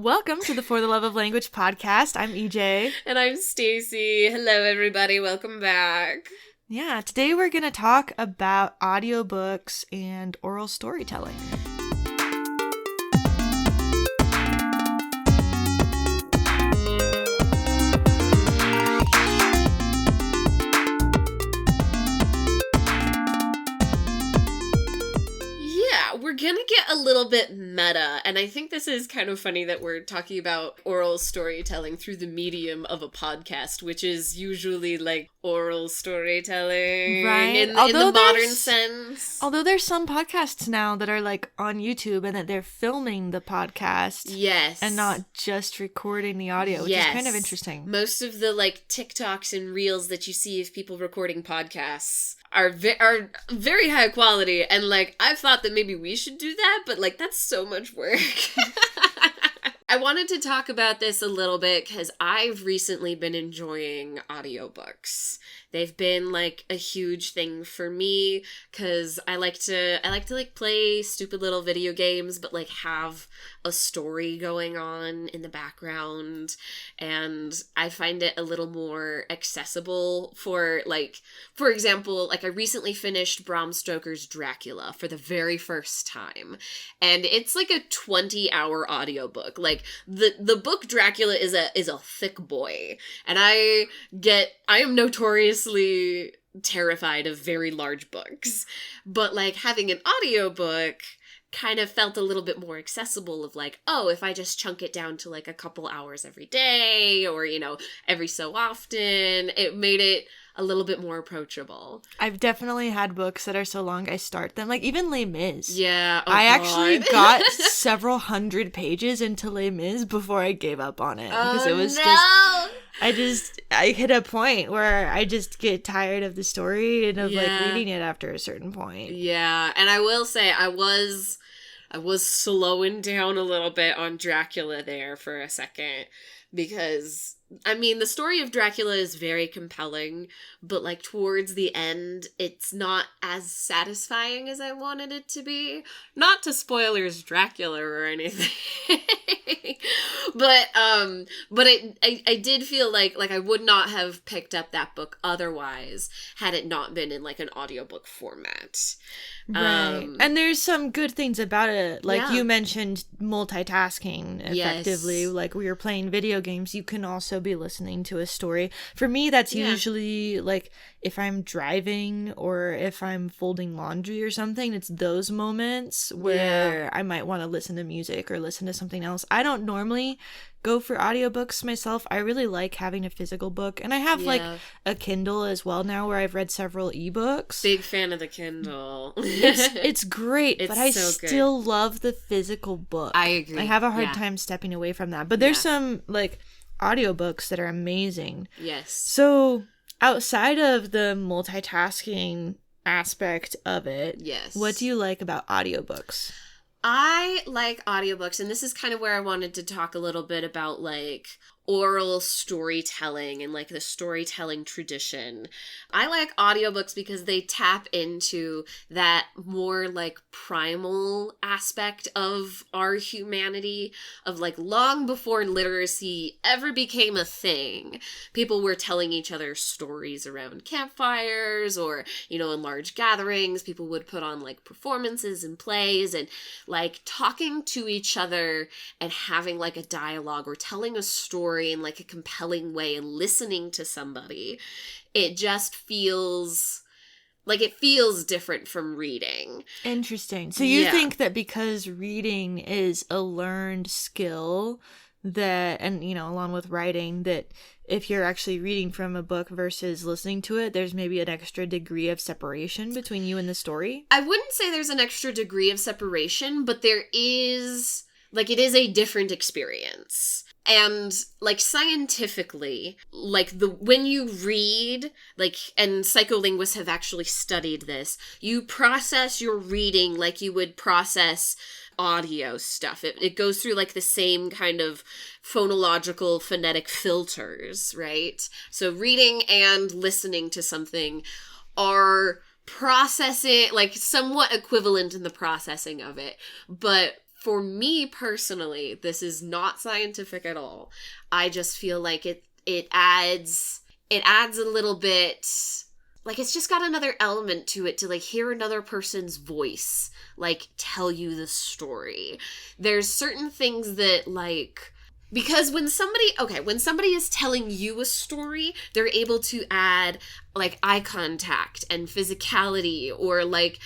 Welcome to the For the Love of Language podcast. I'm EJ. And I'm Stacy. Hello, everybody. Welcome back. Yeah, today we're going to talk about audiobooks and oral storytelling. We're gonna get a little bit meta, and I think this is kind of funny that we're talking about oral storytelling through the medium of a podcast, which is usually like oral storytelling, right? In the modern sense. Although there's some podcasts now that are like on YouTube and that they're filming the podcast. Yes. And not just recording the audio, which is kind of interesting. Most of the like TikToks and Reels that you see of people recording podcasts are very high quality, and like I've thought that maybe we should do that, but like that's so much work. I wanted to talk about this a little bit because I've recently been enjoying audiobooks. They've been like a huge thing for me because I like to like play stupid little video games, but like have a story going on in the background, and I find it a little more accessible for example, like I recently finished Bram Stoker's Dracula for the very first time, and it's like a 20-hour audiobook. Like the book Dracula is a thick boy, and I am notoriously terrified of very large books, but like having an audiobook kind of felt a little bit more accessible of like, oh, if I just chunk it down to like a couple hours every day or, every so often, it made it a little bit more approachable. I've definitely had books that are so long I start them. Like even Les Mis. Yeah. I actually got several hundred pages into Les Mis before I gave up on it. Because it was I hit a point where I just get tired of the story and of like reading it after a certain point. Yeah. And I will say I was slowing down a little bit on Dracula there for a second because, I mean, the story of Dracula is very compelling, but like towards the end, it's not as satisfying as I wanted it to be. Not to spoilers Dracula or anything. But I did feel like I would not have picked up that book otherwise had it not been in like an audiobook format. Right. And there's some good things about it. Like you mentioned multitasking effectively. Yes. Like we were playing video games, you can also be listening to a story. For me, that's usually like if I'm driving or if I'm folding laundry or something, it's those moments where I might want to listen to music or listen to something else. I don't normally go for audiobooks myself. I really like having a physical book, and I have like a Kindle as well now where I've read several ebooks. Big fan of the Kindle. It's great, but I still love the physical book. I agree. I have a hard time stepping away from that, but there's some like audiobooks that are amazing. Yes. So outside of the multitasking aspect of it, what do you like about audiobooks? I like audiobooks, and this is kind of where I wanted to talk a little bit about like oral storytelling and like the storytelling tradition. I like audiobooks because they tap into that more like primal aspect of our humanity, of like long before literacy ever became a thing, people were telling each other stories around campfires or, in large gatherings. People would put on like performances and plays and like talking to each other and having like a dialogue or telling a story in like a compelling way and listening to somebody. It just feels different from reading. Interesting. So you think that because reading is a learned skill that, and along with writing, that if you're actually reading from a book versus listening to it, there's maybe an extra degree of separation between you and the story? I wouldn't say there's an extra degree of separation, but there is, like, it is a different experience. And like scientifically, like when you read, like, and psycholinguists have actually studied this, you process your reading like you would process audio stuff. It goes through like the same kind of phonological phonetic filters, right? So reading and listening to something are processing, like somewhat equivalent in the processing of it, but For me personally, this is not scientific at all. I just feel like it adds a little bit, like it's just got another element to it to like hear another person's voice like tell you the story. There's certain things that like, because when somebody is telling you a story, they're able to add like eye contact and physicality or like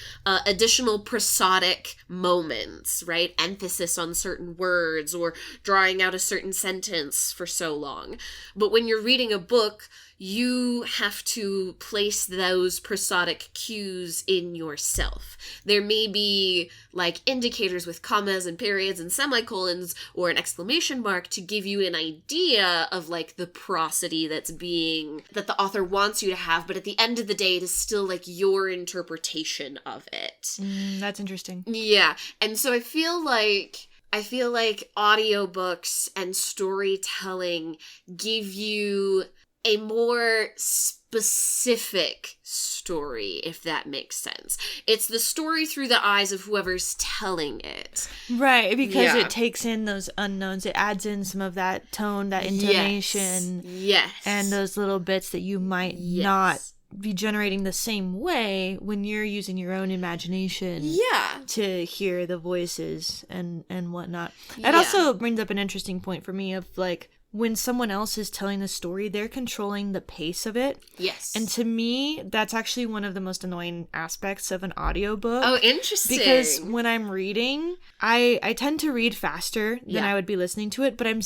additional prosodic moments, right? Emphasis on certain words or drawing out a certain sentence for so long. But when you're reading a book, you have to place those prosodic cues in yourself. There may be like indicators with commas and periods and semicolons or an exclamation mark to give you an idea of like the prosody that the author wants you to have, but at the end of the day, it is still like your interpretation of it. That's interesting. Yeah. And so I feel like audiobooks and storytelling give you a more specific story, if that makes sense. It's the story through the eyes of whoever's telling it. Right, because it takes in those unknowns. It adds in some of that tone, that intonation. Yes. And those little bits that you might not be generating the same way when you're using your own imagination to hear the voices and whatnot. It also brings up an interesting point for me of like, when someone else is telling the story, they're controlling the pace of it. Yes. And to me, that's actually one of the most annoying aspects of an audiobook. Oh, interesting. Because when I'm reading, I tend to read faster than I would be listening to it, but I'm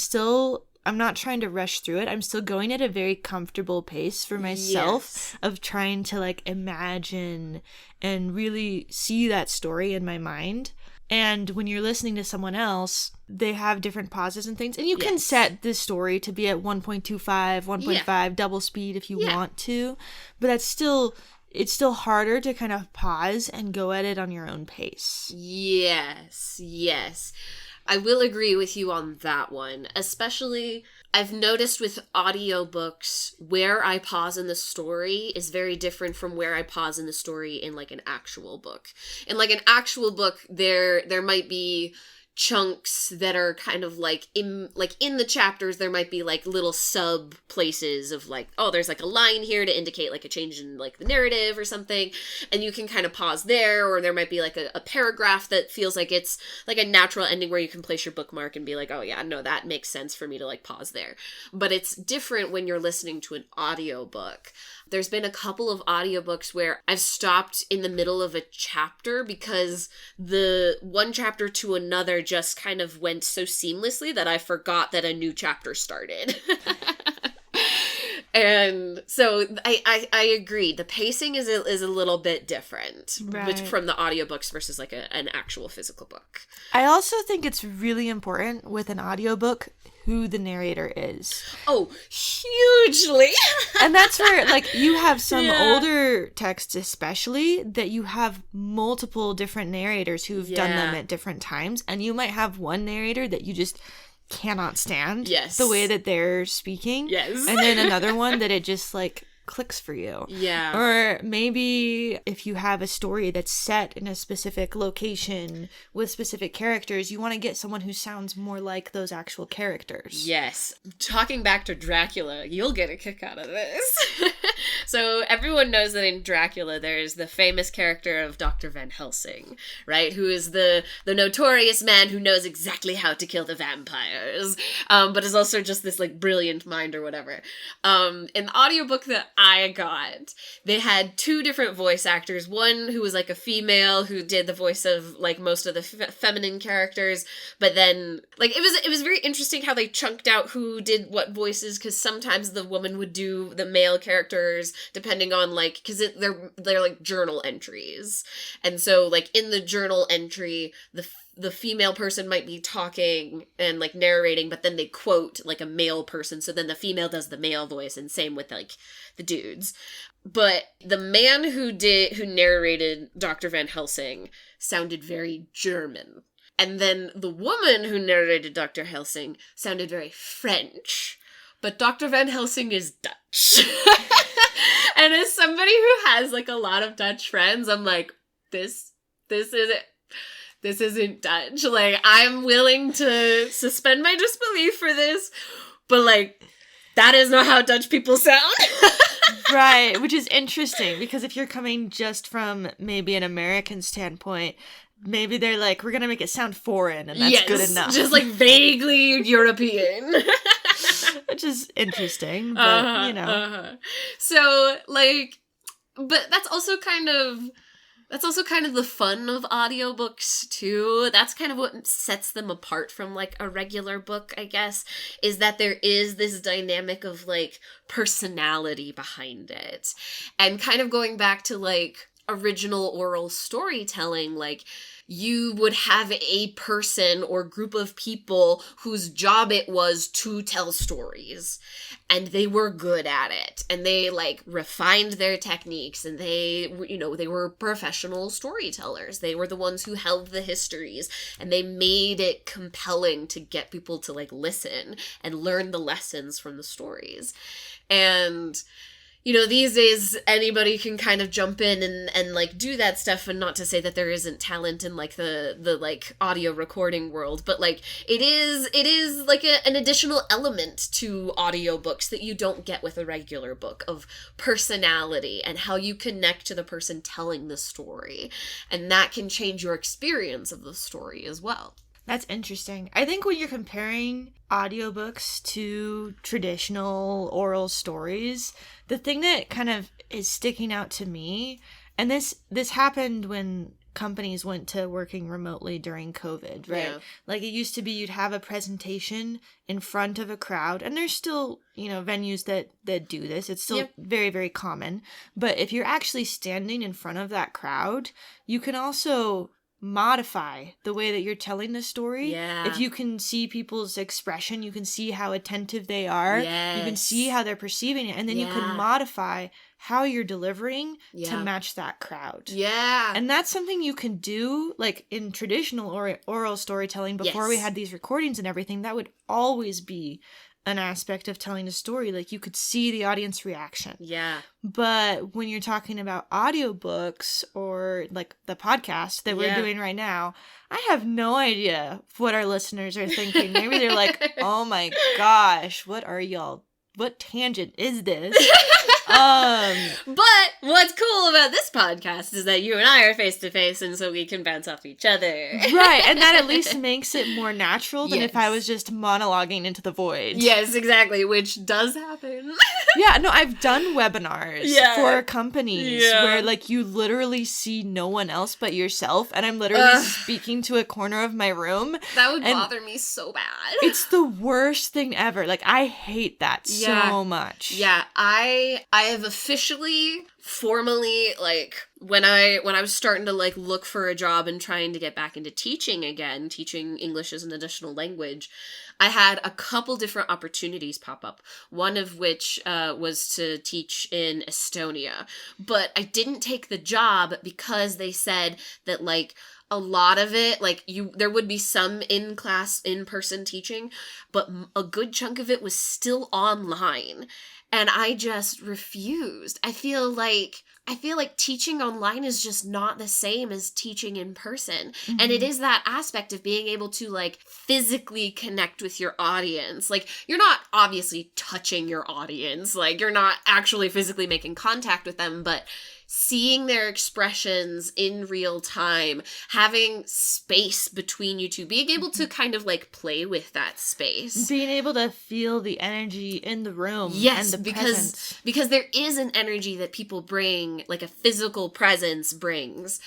not trying to rush through it. I'm still going at a very comfortable pace for myself of trying to like imagine and really see that story in my mind. And when you're listening to someone else, they have different pauses and things. And you can set this story to be at 1.25, 1.5, double speed if you want to. But it's still harder to kind of pause and go at it on your own pace. Yes. I will agree with you on that one. Especially, I've noticed with audiobooks, where I pause in the story is very different from where I pause in the story in like an actual book. In like an actual book, there might be chunks that are kind of like in the chapters, there might be like little sub places of like, oh, there's like a line here to indicate like a change in like the narrative or something, and you can kind of pause there. Or there might be like a paragraph that feels like it's like a natural ending where you can place your bookmark and be like, oh yeah, no, that makes sense for me to like pause there. But it's different when you're listening to an audiobook. There's been a couple of audiobooks where I've stopped in the middle of a chapter because the one chapter to another just kind of went so seamlessly that I forgot that a new chapter started. And so I agree. The pacing is a little bit different from the audiobooks versus like an actual physical book. I also think it's really important with an audiobook who the narrator is. Oh, hugely. And that's where like you have some older texts especially that you have multiple different narrators who've done them at different times, and you might have one narrator that you just cannot stand the way that they're speaking, and then another one that it just like clicks for you. Or maybe if you have a story that's set in a specific location with specific characters, you want to get someone who sounds more like those actual characters. Talking back to Dracula, you'll get a kick out of this. So everyone knows that in Dracula there's the famous character of Dr. Van Helsing, right? Who is the notorious man who knows exactly how to kill the vampires, but is also just this like brilliant mind or whatever. In the audiobook that I got, they had two different voice actors. One who was like a female who did the voice of like most of the feminine characters, but then like it was very interesting how they chunked out who did what voices, because sometimes the woman would do the male characters depending on like, because they're like journal entries, and so like in the journal entry the female person might be talking and like narrating, but then they quote like a male person, so then the female does the male voice, and same with like the dudes. But the man who narrated Dr. Van Helsing sounded very German, and then the woman who narrated Dr. Helsing sounded very French, but Dr. Van Helsing is Dutch. And as somebody who has like a lot of Dutch friends, I'm like, this is it. this isn't Dutch. Like, I'm willing to suspend my disbelief for this, but, like, that is not how Dutch people sound. Right, which is interesting, because if you're coming just from maybe an American standpoint, maybe they're like, we're gonna make it sound foreign, and that's good enough. Just, like, vaguely European. Which is interesting, but, you know. So, like, but that's also kind of the fun of audiobooks, too. That's kind of what sets them apart from, like, a regular book, I guess, is that there is this dynamic of, like, personality behind it. And kind of going back to, like, original oral storytelling, like, you would have a person or group of people whose job it was to tell stories, and they were good at it, and they, like, refined their techniques, and they, you know, they were professional storytellers. They were the ones who held the histories, and they made it compelling to get people to, like, listen and learn the lessons from the stories. And, you know, these days, anybody can kind of jump in and like, do that stuff, and not to say that there isn't talent in, like, the like, audio recording world, but, like, it is like, an additional element to audiobooks that you don't get with a regular book, of personality and how you connect to the person telling the story, and that can change your experience of the story as well. That's interesting. I think when you're comparing audiobooks to traditional oral stories, the thing that kind of is sticking out to me, and this happened when companies went to working remotely during COVID, right? Yeah. Like, it used to be you'd have a presentation in front of a crowd, and there's still, you know, venues that do this. It's still very, very common. But if you're actually standing in front of that crowd, you can also modify the way that you're telling the story. Yeah. If you can see people's expression, you can see how attentive they are. Yes. You can see how they're perceiving it, and then you can modify how you're delivering to match that crowd. Yeah. And that's something you can do, like, in traditional oral storytelling before we had these recordings and everything. That would always be an aspect of telling a story. Like, you could see the audience reaction. Yeah. But when you're talking about audiobooks, or, like, the podcast that we're doing right now, I have no idea what our listeners are thinking. Maybe they're like, oh my gosh, what tangent is this? But what's cool about this podcast is that you and I are face to face, and so we can bounce off each other. Right, and that at least makes it more natural than if I was just monologuing into the void. Yes, exactly, which does happen. Yeah, no, I've done webinars for companies where, like, you literally see no one else but yourself, and I'm literally speaking to a corner of my room. That would bother me so bad. It's the worst thing ever. Like, I hate that so much. Yeah, I have officially, formally, like, when I was starting to, like, look for a job and trying to get back into teaching again, teaching English as an additional language, I had a couple different opportunities pop up, one of which was to teach in Estonia. But I didn't take the job because they said that, like, a lot of it, like, there would be some in-class, in-person teaching, but a good chunk of it was still online. And I just refused. I feel like teaching online is just not the same as teaching in person. Mm-hmm. And it is that aspect of being able to, like, physically connect with your audience. Like, you're not obviously touching your audience. Like, you're not actually physically making contact with them, but seeing their expressions in real time, having space between you two, being able to kind of, like, play with that space. Being able to feel the energy in the room. Yes, and the presence. Because there is an energy that people bring, like, a physical presence brings.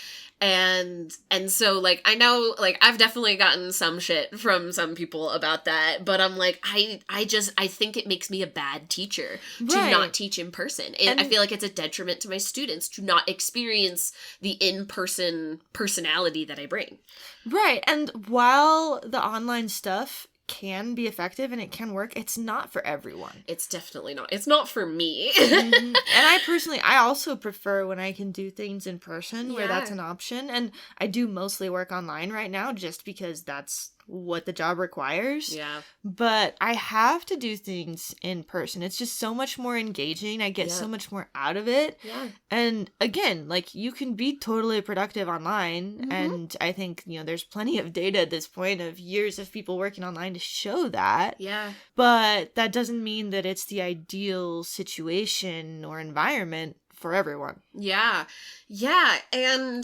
And so, like, I know, like, I've definitely gotten some shit from some people about that, but I'm like, I think it makes me a bad teacher to not teach in person. I feel like it's a detriment to my students to not experience the in-person personality that I bring. Right, and while the online stuff can be effective and it can work, it's not for everyone. It's definitely not. It's not for me. Mm-hmm. And I also prefer when I can do things in person where that's an option. And I do mostly work online right now just because that's what the job requires. Yeah. But I have to do things in person. It's just so much more engaging. I get so much more out of it. Yeah. And again, like, you can be totally productive online. And I think, there's plenty of data at this point of years of people working online to show that. Yeah. But that doesn't mean that it's the ideal situation or environment for everyone. Yeah. Yeah. And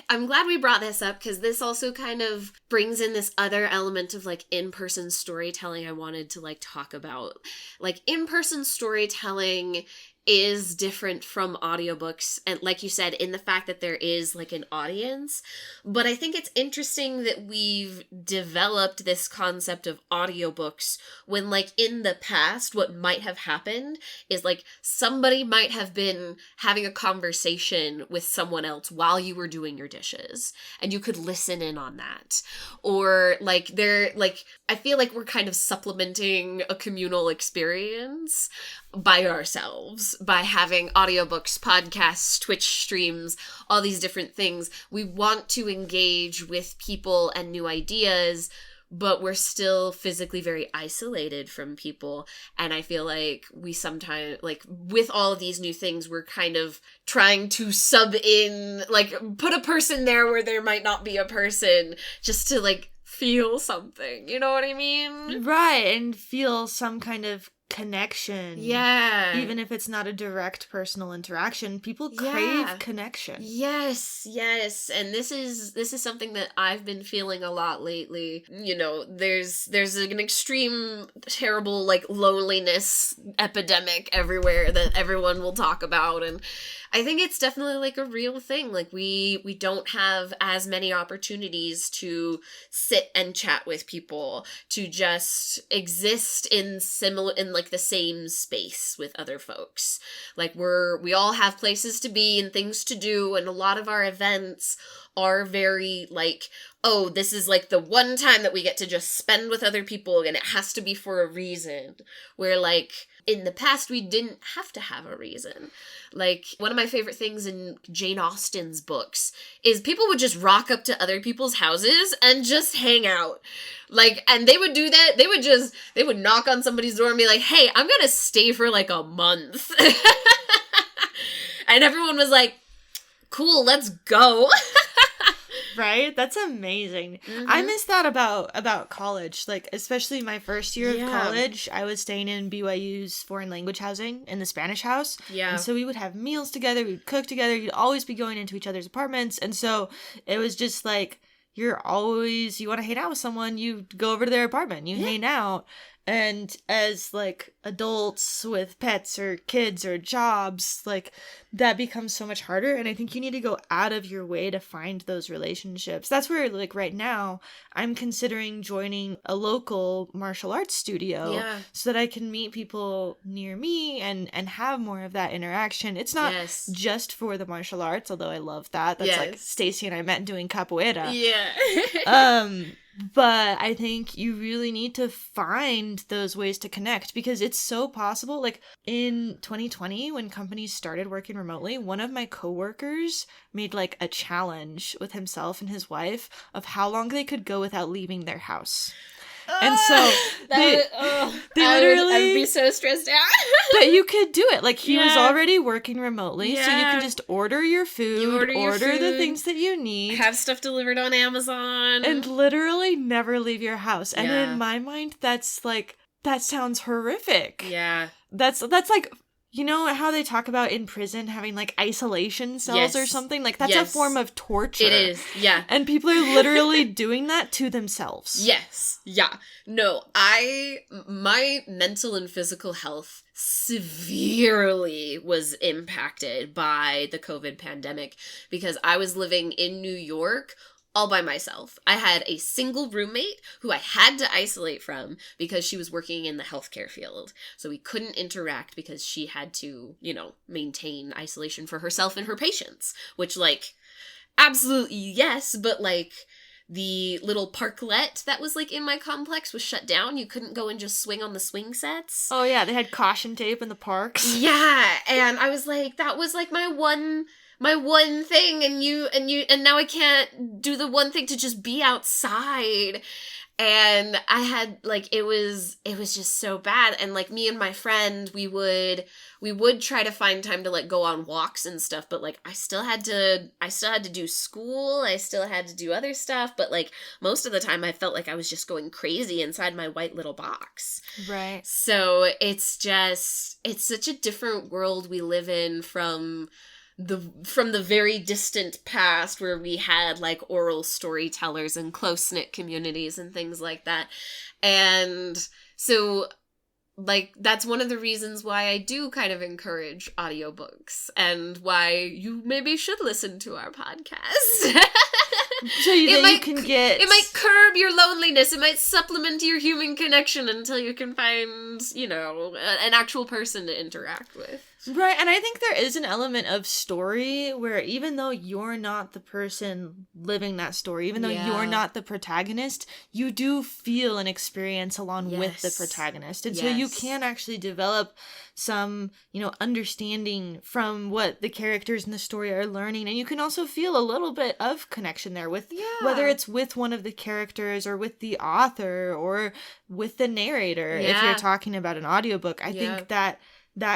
I'm glad we brought this up, because this also kind of brings in this other element of like in-person storytelling I wanted to like talk about. Like, in-person storytelling is different from audiobooks, and like you said, in the fact that there is like an audience. But I think it's interesting that we've developed this concept of audiobooks when, like, in the past, what might have happened is like somebody might have been having a conversation with someone else while you were doing your dishes, and you could listen in on that. Or like I feel like we're kind of supplementing a communal experience by ourselves, by having audiobooks, podcasts, Twitch streams, all these different things. We want to engage with people and new ideas, but we're still physically very isolated from people. And I feel like we sometimes, like, with all of these new things, we're kind of trying to sub in, like, put a person there where there might not be a person, just to, like, feel something. You know what I mean? Right, and feel some kind of connection. Yeah. Even if it's not a direct personal interaction, people crave connection. Yes. And this is something that I've been feeling a lot lately. There's an extreme, terrible, like, loneliness epidemic everywhere that everyone will talk about, and I think it's definitely like a real thing. Like, we don't have as many opportunities to sit and chat with people, to just exist in like the same space with other folks. Like, we all have places to be and things to do, and a lot of our events are very like, oh, this is like the one time that we get to just spend with other people, and it has to be for a reason. Where, like, in the past, we didn't have to have a reason. Like, one of my favorite things in Jane Austen's books is people would just rock up to other people's houses and just hang out. Like, and they would do that. They would knock on somebody's door and be like, hey, I'm gonna stay for like a month. And everyone was like, cool, let's go. Right? That's amazing. I miss that about college. Like, especially my first year of college, I was staying in BYU's foreign language housing in the Spanish house. Yeah. And so we would have meals together, we'd cook together, you'd always be going into each other's apartments. And so it was just like, you want to hang out with someone, you go over to their apartment, you hang out. And as, like, adults with pets or kids or jobs, like, that becomes so much harder. And I think you need to go out of your way to find those relationships. That's where, like, right now, I'm considering joining a local martial arts studio so that I can meet people near me and have more of that interaction. It's not just for the martial arts, although I love that. That's like Stacy and I met doing capoeira. Yeah. But I think you really need to find those ways to connect, because it's so possible. Like, in 2020, when companies started working remotely, one of my coworkers made, like, a challenge with himself and his wife of how long they could go without leaving their house. And so they literally, I would be so stressed out. But you could do it. Like, he was already working remotely, so you can just order your food, order the things that you need, have stuff delivered on Amazon, and literally never leave your house. And in my mind, that's like, that sounds horrific. Yeah. That's like, you know how they talk about in prison having, like, isolation cells or something? Like, that's a form of torture. It is, yeah. And people are literally doing that to themselves. Yes, yeah. No, my mental and physical health severely was impacted by the COVID pandemic, because I was living in New York all by myself. I had a single roommate who I had to isolate from because she was working in the healthcare field. So we couldn't interact because she had to, maintain isolation for herself and her patients, which, like, absolutely yes, but, like, the little parklet that was, like, in my complex was shut down. You couldn't go and just swing on the swing sets. Oh yeah, they had caution tape in the parks. Yeah, and I was like, that was, like, my one my one thing, and now I can't do the one thing to just be outside. And I had, like, it was just so bad. And, like, me and my friend, we would try to find time to, like, go on walks and stuff, but, like, I still had to do school, I still had to do other stuff, but, like, most of the time I felt like I was just going crazy inside my white little box. Right. So it's such a different world we live in from the very distant past where we had, like, oral storytellers and close-knit communities and things like that. And so, like, that's one of the reasons why I do kind of encourage audiobooks and why you maybe should listen to our podcast. So you might curb your loneliness. It might supplement your human connection until you can find, an actual person to interact with. Right, and I think there is an element of story where even though you're not the person living that story, even though you're not the protagonist, you do feel an experience along with the protagonist. And so you can actually develop some, understanding from what the characters in the story are learning. And you can also feel a little bit of connection there with whether it's with one of the characters or with the author or with the narrator. If you're talking about an audiobook, I think that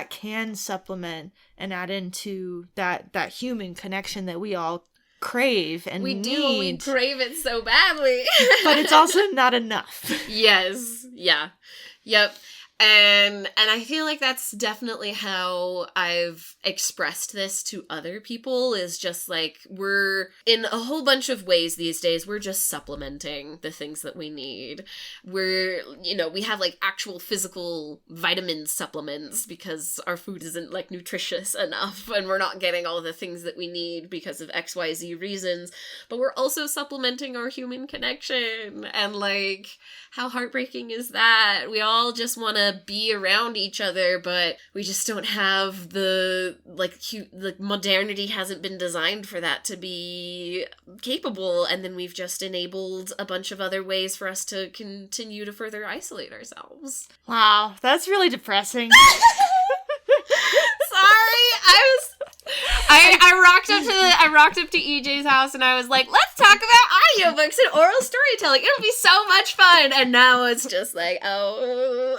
can supplement and add into that human connection that we all crave and need. We crave it so badly. But it's also not enough. Yes. Yeah. Yep. And I feel like that's definitely how I've expressed this to other people, is just like, we're in a whole bunch of ways these days, we're just supplementing the things that we need. We're, we have, like, actual physical vitamin supplements because our food isn't, like, nutritious enough and we're not getting all the things that we need because of XYZ reasons, but we're also supplementing our human connection. And, like, how heartbreaking is that? We all just want to be around each other, but we just don't have the modernity hasn't been designed for that to be capable, and then we've just enabled a bunch of other ways for us to continue to further isolate ourselves. Wow, that's really depressing. Sorry, I rocked up to EJ's house and I was like, let's talk about audiobooks and oral storytelling. It'll be so much fun. And now it's just like, oh.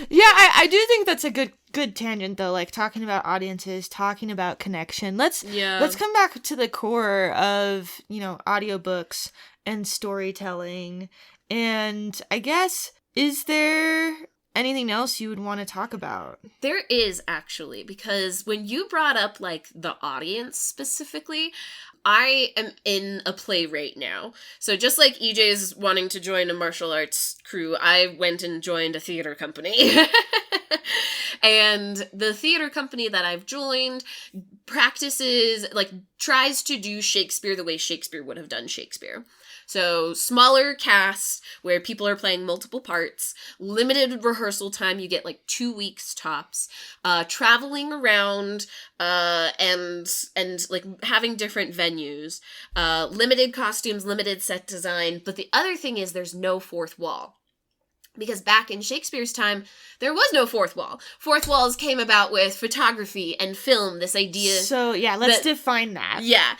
Yeah, I do think that's a good tangent though, like talking about audiences, talking about connection. Let's come back to the core of, audiobooks and storytelling. And I guess, is there anything else you would want to talk about? There is, actually, because when you brought up, like, the audience specifically, I am in a play right now. So just like EJ's wanting to join a martial arts crew, I went and joined a theater company. And the theater company that I've joined practices, like, tries to do Shakespeare the way Shakespeare would have done Shakespeare. So smaller cast where people are playing multiple parts, limited rehearsal time, you get like 2 weeks tops, traveling around and like having different venues, limited costumes, limited set design. But the other thing is there's no fourth wall. Because back in Shakespeare's time, there was no fourth wall. Fourth walls came about with photography and film, this idea. So yeah, let's define that. Yeah.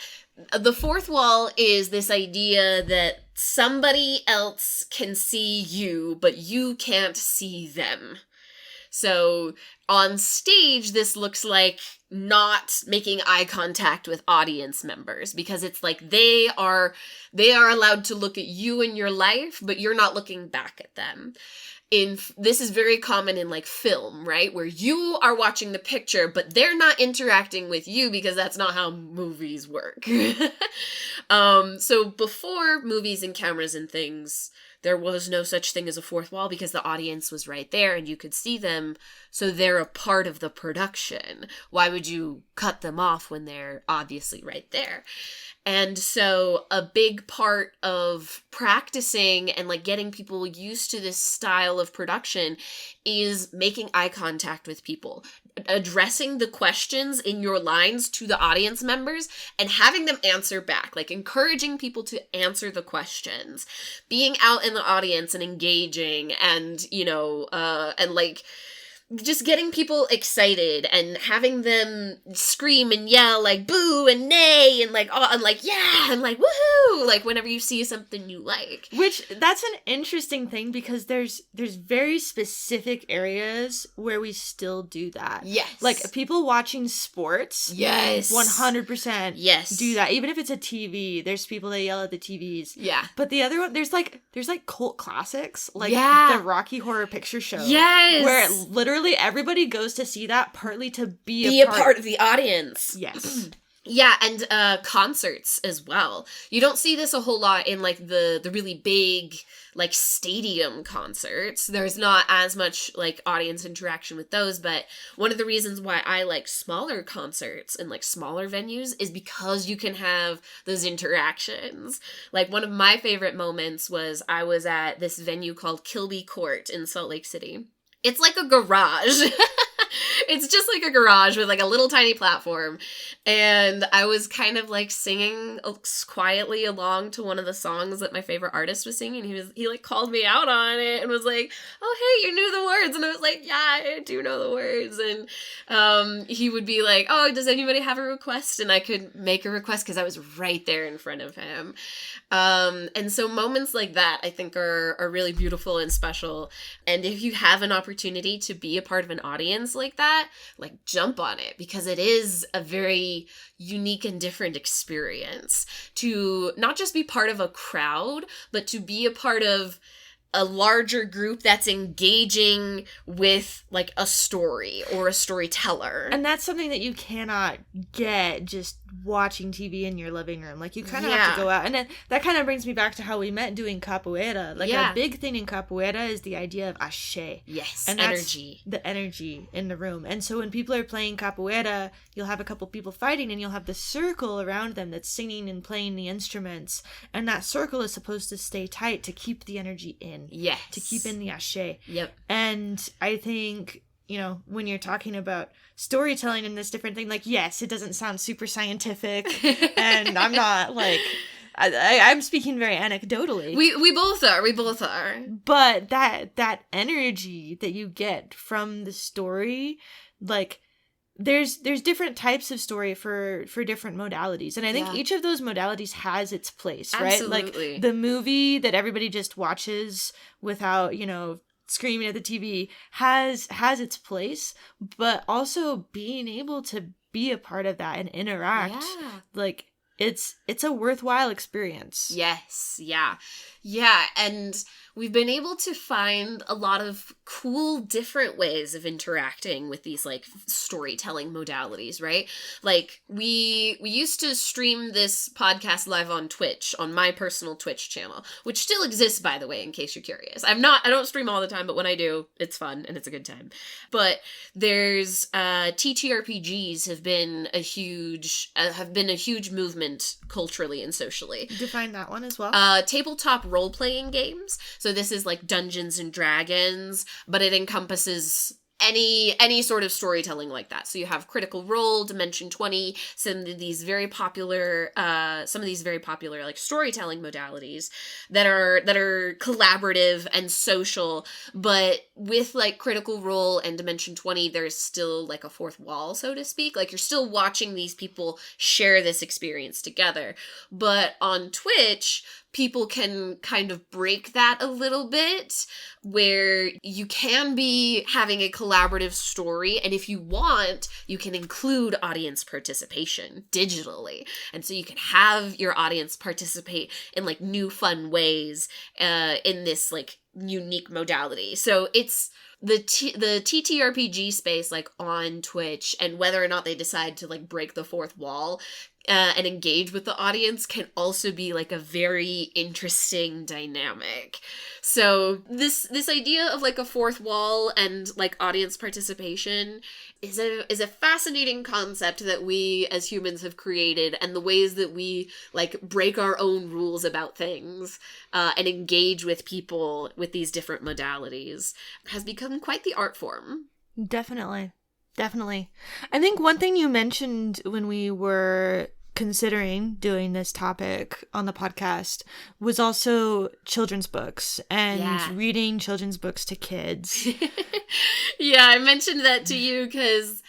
The fourth wall is this idea that somebody else can see you, but you can't see them. So on stage, this looks like not making eye contact with audience members, because it's like they are allowed to look at you in your life, but you're not looking back at them. This is very common in, like, film, right? Where you are watching the picture, but they're not interacting with you because that's not how movies work. So before movies and cameras and things, there was no such thing as a fourth wall because the audience was right there and you could see them, so they're a part of the production. Why would you cut them off when they're obviously right there? And so a big part of practicing and, like, getting people used to this style of production is making eye contact with people, addressing the questions in your lines to the audience members and having them answer back, like encouraging people to answer the questions, being out in the audience and engaging and, and, like, just getting people excited and having them scream and yell like boo and nay and like oh and like yeah and like woohoo like whenever you see something you like. Which that's an interesting thing because there's very specific areas where we still do that. Yes. Like people watching sports. Yes. 100%. Yes. Do that. Even if it's a TV, there's people that yell at the TVs. Yeah. But the other one, there's like cult classics like the Rocky Horror Picture Show. Yes. Where literally everybody goes to see that partly to be a part of the audience. Yes. Yeah, and concerts as well. You don't see this a whole lot in like the really big like stadium concerts. There's not as much like audience interaction with those, but one of the reasons why I like smaller concerts and like smaller venues is because you can have those interactions. Like one of my favorite moments was I was at this venue called Kilby Court in Salt Lake City. It's like a garage. It's just like a garage with like a little tiny platform. And I was kind of like singing quietly along to one of the songs that my favorite artist was singing. He like called me out on it and was like, oh, hey, you knew the words. And I was like, yeah, I do know the words. And he would be like, oh, does anybody have a request? And I could make a request because I was right there in front of him. And so moments like that, I think are really beautiful and special. And if you have an opportunity to be a part of an audience like that, like jump on it because it is a very unique and different experience to not just be part of a crowd, but to be a part of a larger group that's engaging with like a story or a storyteller. And that's something that you cannot get just watching TV in your living room. Like you kind of have to go out. And then that kind of brings me back to how we met doing capoeira. Like a big thing in capoeira is the idea of axé. Yes, and energy. The energy in the room. And so when people are playing capoeira, you'll have a couple people fighting and you'll have the circle around them that's singing and playing the instruments. And that circle is supposed to stay tight to keep the energy in. Yes. To keep in the axé. Yep. And I think, you know, when you're talking about storytelling and this different thing, like, yes, it doesn't sound super scientific. And I'm not like, I'm speaking very anecdotally. We both are. But that energy that you get from the story, like, there's different types of story for different modalities, and I think each of those modalities has its place, right? Absolutely. Like the movie that everybody just watches without, you know, screaming at the TV has its place, but also being able to be a part of that and interact, like it's a worthwhile experience. Yes, yeah, and we've been able to find a lot of cool different ways of interacting with these like storytelling modalities, right? Like we used to stream this podcast live on Twitch, on my personal Twitch channel, which still exists, by the way, in case you're curious. I don't stream all the time, but when I do, it's fun and it's a good time. But there's TTRPGs have been a huge movement culturally and socially. Define that one as well. Tabletop role-playing games. So this is like Dungeons and Dragons, but it encompasses any sort of storytelling like that. So you have Critical Role, Dimension 20, some of these very popular like storytelling modalities that are collaborative and social, but with like Critical Role and Dimension 20, there's still like a fourth wall, so to speak. Like you're still watching these people share this experience together. But on Twitch, people can kind of break that a little bit, where you can be having a collaborative story, and if you want, you can include audience participation digitally. And so you can have your audience participate in like new fun ways in this like unique modality. So it's the TTRPG space like on Twitch, and whether or not they decide to like break the fourth wall and engage with the audience can also be like a very interesting dynamic. So this idea of like a fourth wall and like audience participation is a fascinating concept that we as humans have created, and the ways that we like break our own rules about things and engage with people with these different modalities has become quite the art form. Definitely. I think one thing you mentioned when we were considering doing this topic on the podcast was also children's books and reading children's books to kids. Yeah, I mentioned that to you because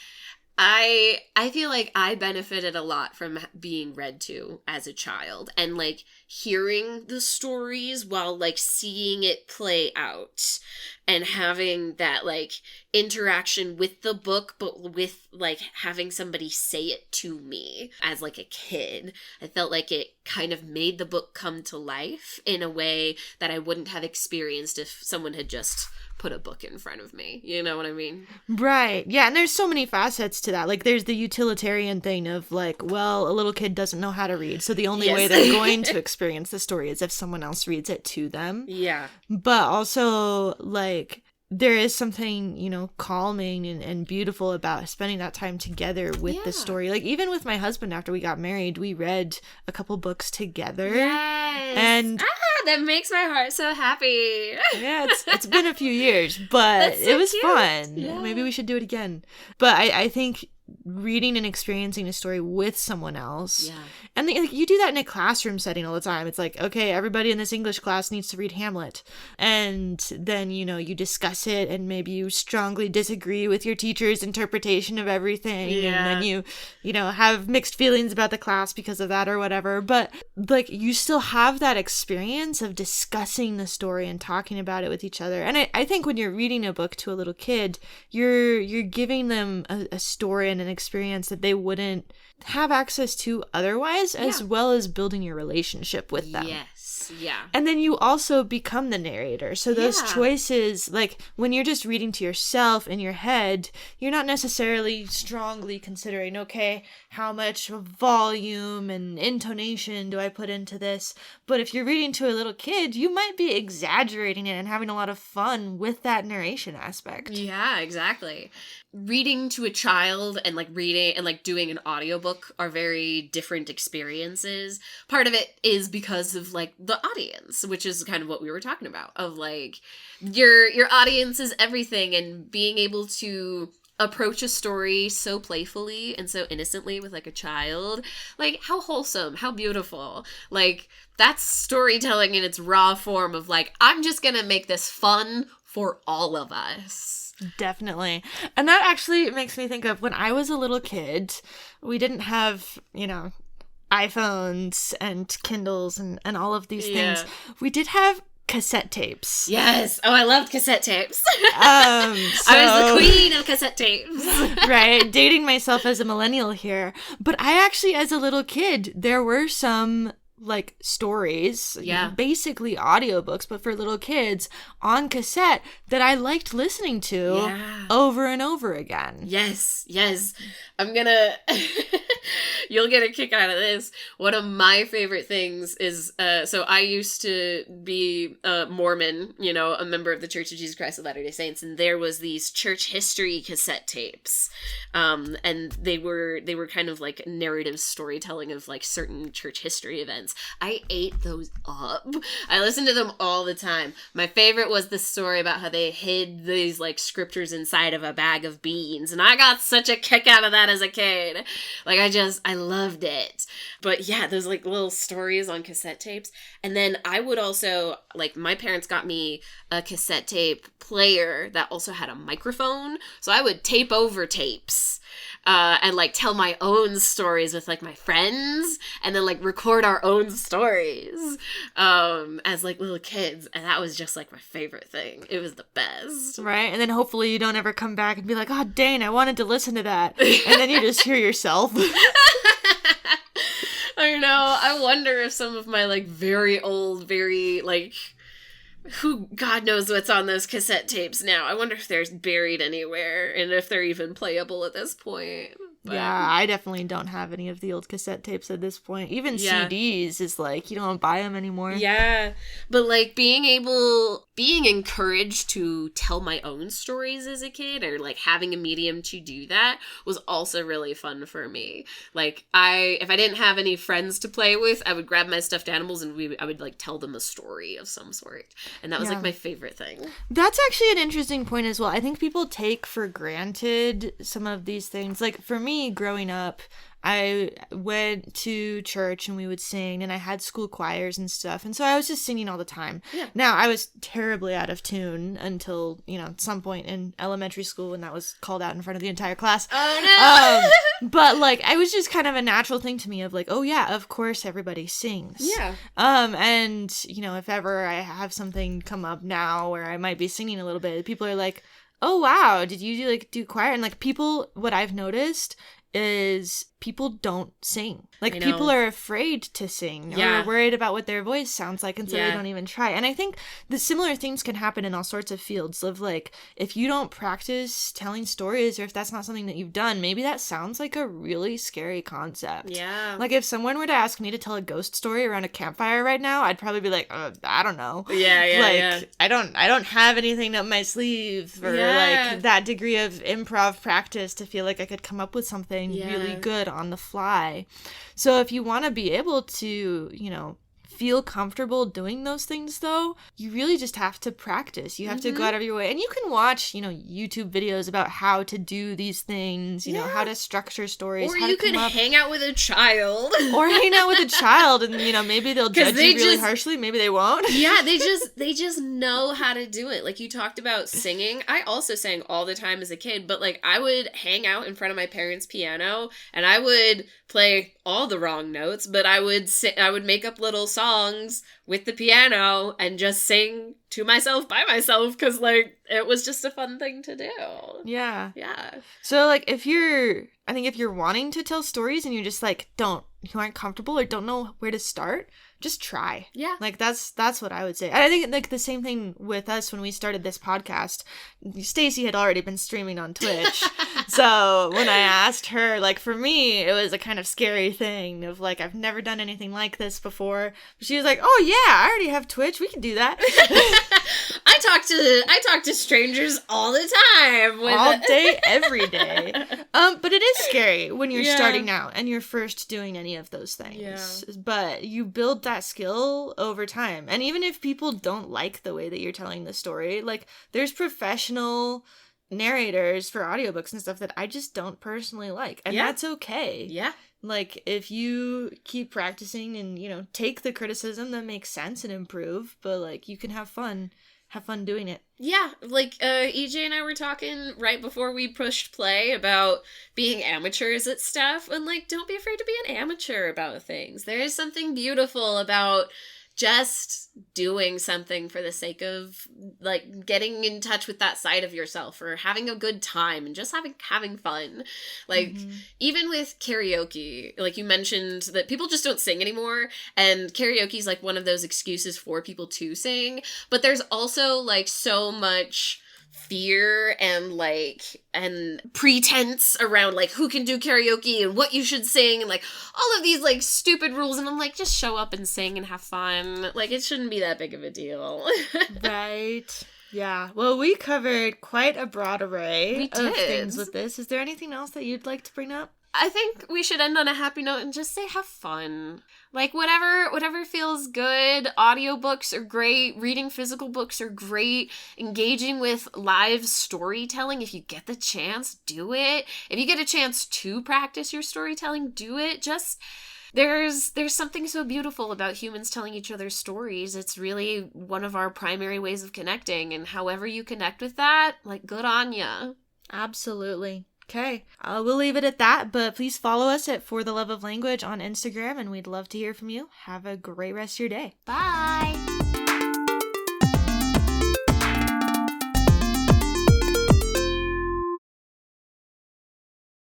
I feel like I benefited a lot from being read to as a child and like hearing the stories while like seeing it play out and having that like interaction with the book, but with like having somebody say it to me as like a kid. I felt like it kind of made the book come to life in a way that I wouldn't have experienced if someone had just put a book in front of me. You know what I mean? Right. Yeah. And there's so many facets to that. Like there's the utilitarian thing of like, well, a little kid doesn't know how to read. So the only way they're going to experience the story is if someone else reads it to them. Yeah. But also like there is something, you know, calming and beautiful about spending that time together with the story. Like even with my husband after we got married, we read a couple books together. Yes. And that makes my heart so happy. Yeah, it's been a few years, but so it was cute. fun. Yeah. Maybe we should do it again. But I think reading and experiencing a story with someone else. Yeah. And like, you do that in a classroom setting all the time. It's like, okay, everybody in this English class needs to read Hamlet. And then, you know, you discuss it and maybe you strongly disagree with your teacher's interpretation of everything. Yeah. And then you know, have mixed feelings about the class because of that or whatever. But like you still have that experience of discussing the story and talking about it with each other. And I think when you're reading a book to a little kid, you're giving them a story and an experience that they wouldn't have access to otherwise, as well as building your relationship with them. Yes. Yeah. And then you also become the narrator. So those choices, like when you're just reading to yourself in your head, you're not necessarily strongly considering, okay, how much volume and intonation do I put into this? But if you're reading to a little kid, you might be exaggerating it and having a lot of fun with that narration aspect. Yeah, exactly. Reading to a child and like reading and like doing an audiobook are very different experiences. Part of it is because of like the audience, which is kind of what we were talking about, of like your audience is everything, and being able to approach a story so playfully and so innocently with like a child, like how wholesome, how beautiful. Like that's storytelling in its raw form of like, I'm just gonna make this fun for all of us. Definitely. And that actually makes me think of when I was a little kid, we didn't have, you know, iPhones and Kindles and all of these things. We did have cassette tapes. Yes. Oh, I loved cassette tapes. I was the queen of cassette tapes. Right. Dating myself as a millennial here. But I actually, as a little kid, there were some like stories, basically audiobooks, but for little kids on cassette that I liked listening to over and over again. Yes. I'm gonna you'll get a kick out of this. One of my favorite things is so I used to be a Mormon, you know, a member of the Church of Jesus Christ of Latter-day Saints, and there was these church history cassette tapes. And they were kind of like narrative storytelling of like certain church history events. I ate those up. I listened to them all the time. My favorite was the story about how they hid these like scriptures inside of a bag of beans, and I got such a kick out of that as a kid. Like I loved it. But yeah, those like little stories on cassette tapes. And then I would also, like, my parents got me a cassette tape player that also had a microphone, so I would tape over tapes. And like tell my own stories with like my friends, and then like record our own stories as like little kids, and that was just like my favorite thing. It was the best. Right? And then hopefully you don't ever come back and be like, oh dang, I wanted to listen to that, and then you just hear yourself. I know. I wonder if some of my like very old, very like, who God knows what's on those cassette tapes now. I wonder if they're buried anywhere and if they're even playable at this point. But yeah, I definitely don't have any of the old cassette tapes at this point. Even CDs is like, you don't buy them anymore. Yeah. But like being encouraged to tell my own stories as a kid, or like having a medium to do that, was also really fun for me. Like if I didn't have any friends to play with, I would grab my stuffed animals and I would like tell them a story of some sort. And that was like my favorite thing. That's actually an interesting point as well. I think people take for granted some of these things. Like for me, me, growing up, I went to church and we would sing, and I had school choirs and stuff. And so I was just singing all the time. Yeah. Now, I was terribly out of tune until, at some point in elementary school when that was called out in front of the entire class. Oh, no! But, I was just kind of a natural thing to me of oh, yeah, of course everybody sings. Yeah. And, if ever I have something come up now where I might be singing a little bit, people are like, oh, wow, did you, do choir? And, people, what I've noticed is people don't sing. People are afraid to sing or worried about what their voice sounds like, and so they don't even try. And I think the similar things can happen in all sorts of fields of if you don't practice telling stories, or if that's not something that you've done, maybe that sounds like a really scary concept. Yeah. If someone were to ask me to tell a ghost story around a campfire right now, I'd probably be like, I don't know. Yeah. I don't have anything up my sleeve or that degree of improv practice to feel like I could come up with something really good on the fly. So if you want to be able to, feel comfortable doing those things, though, you really just have to practice. You have to go out of your way. And you can watch, YouTube videos about how to do these things, how to structure stories. Or you could hang out with a child. Or hang out with a child, and, maybe they'll judge you really harshly. Maybe they won't. Yeah, they just know how to do it. You talked about singing. I also sang all the time as a kid, but, I would hang out in front of my parents' piano, and I would play all the wrong notes, but I would make up little songs with the piano and just sing to myself by myself because it was just a fun thing to do. Yeah. Yeah. So if you're wanting to tell stories and you're just you aren't comfortable or don't know where to start, just try. Yeah. That's what I would say. And I think the same thing with us when we started this podcast. Stacey had already been streaming on Twitch. So when I asked her, for me, it was a kind of scary thing of I've never done anything like this before. She was like, oh yeah, I already have Twitch. We can do that. I talk to strangers all the time. All day, every day. But it is scary when you're starting out and you're first doing any of those things. Yeah. But you build that skill over time. And even if people don't like the way that you're telling the story, there's professional narrators for audiobooks and stuff that I just don't personally like. And that's okay. Yeah. If you keep practicing and, take the criticism that makes sense and improve, but, you can have fun doing it. Yeah, EJ and I were talking right before we pushed play about being amateurs at stuff, and, don't be afraid to be an amateur about things. There is something beautiful about just doing something for the sake of, getting in touch with that side of yourself or having a good time and just having fun. Even with karaoke, you mentioned that people just don't sing anymore, and karaoke is, one of those excuses for people to sing, but there's also, so much fear and pretense around who can do karaoke and what you should sing and all of these stupid rules, and I'm just show up and sing and have fun. It shouldn't be that big of a deal. Right. Yeah. Well, we covered quite a broad array of things with this. Is there anything else that you'd like to bring up? I think we should end on a happy note and just say have fun. Whatever feels good. Audiobooks are great. Reading physical books are great. Engaging with live storytelling, if you get the chance, do it. If you get a chance to practice your storytelling, do it. Just there's something so beautiful about humans telling each other stories. It's really one of our primary ways of connecting, and however you connect with that, good on ya. Absolutely. Okay, we'll leave it at that, but please follow us at For the Love of Language on Instagram, and we'd love to hear from you. Have a great rest of your day. Bye!